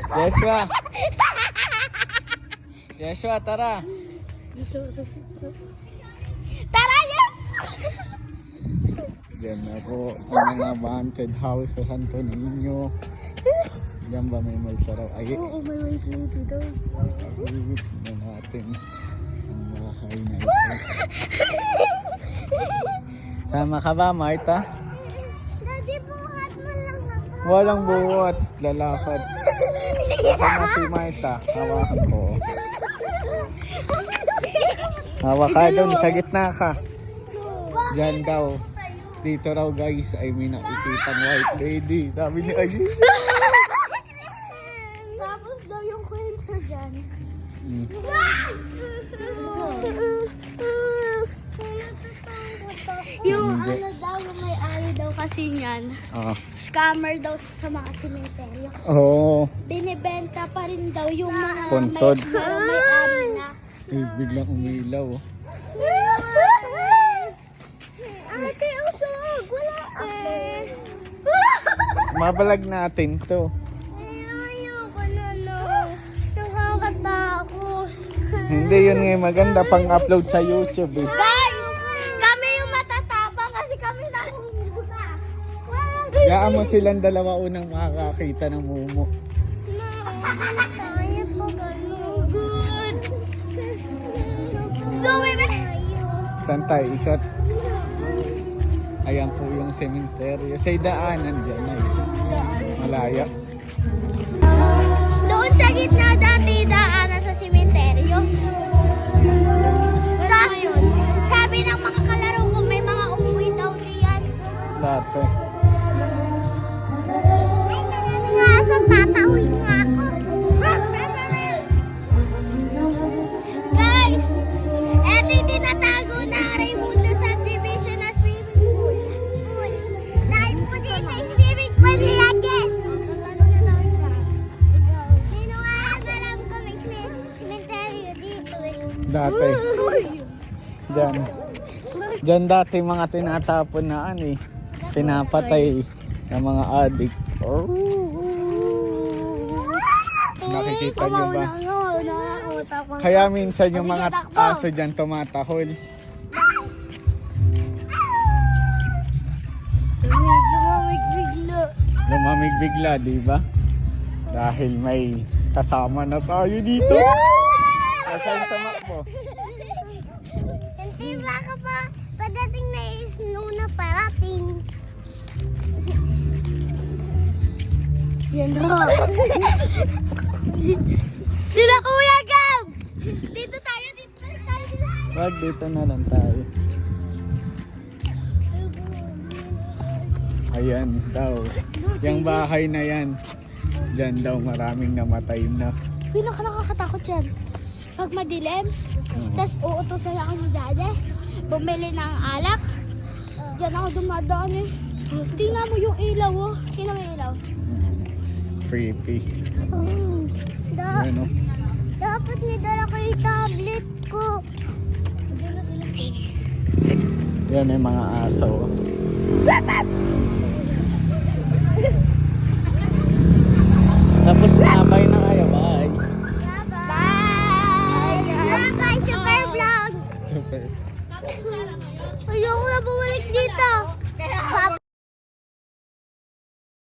Yeshua! Yeshua, tara! Tara yan! Diyan ako ang mga haunted house sa Santo Niño. Diyan ba may multo raw? Ay, Oo, may wait dito. tignan natin ang bahay na ito. Sama ka ba, Marta? Daddy, buhat mo lang ako. Walang buhat, lalakad. Ako na si Marta, hawakan ko. Hawak ka doon, sa gitna ka. Diyan daw. Dito raw guys ay may nakikitang white lady. Sabi ni Ayush. Tapos daw yung kwento dyan. Yung Hindi. ano daw, yung may-ari daw kasi niyan. Oh. Scammer daw sa mga sementeryo. Oo. Binibenta pa rin daw yung mga Puntod. may-ari na. Eh, biglang umilaw. Oh. Ate, usog! Wala eh! Mabalag natin to. Ayoko na no. Nakakatakot. Hindi yun nga maganda pang-upload sa YouTube eh. Guys! Kami yung matatapang kasi kami nakunguna. Yaan mo silang dalawa unang makakakita ng mumo. Tayo po gano'n. Good. Zoe, Saan tayo ikot? Ayan po yung cemetery. Sa daanan dyan ay malaya. doon sa gitna dati daanan sa sementeryo. Sabi ng mga kalaro ko may mga umuwi daw diyan. Dati. Ay, marami nga ako. Tatawid nga ako. Guys, eto yung tinatago na Raimundo Subdivision na swimming pool. Dahil po dito yung swimming pool nila, guys. Sino nga alam ko may cementerio dito eh. Dati. Dyan. Dyan dati mga tinatapon na ano eh. Pinapatay ng mga addict. Oh. Nakikita nyo ba? Kaya minsan yung mga aso dyan tumatahol. Lumamig bigla, di ba? Dahil may kasama na tayo dito. Saan tumakbo? Hindi ba ka pa padating na snow na parating? Yan na. Sila Kuya Gab! Dito tayo sila. Wag, dito na lang tayo. Ayan daw. Yung bahay na yan. Diyan daw maraming namatay na. Pinaka nakakatakot yan. Pag madilim, tapos uutusan ako ni Daddy, bumili ng alak. Diyan ako dumadaan eh. Tingnan mo yung ilaw oh. Tingnan mo yung ilaw. Creepy. Ano? Dapat nidala ko yung tablet ko. Yan yung mga aso.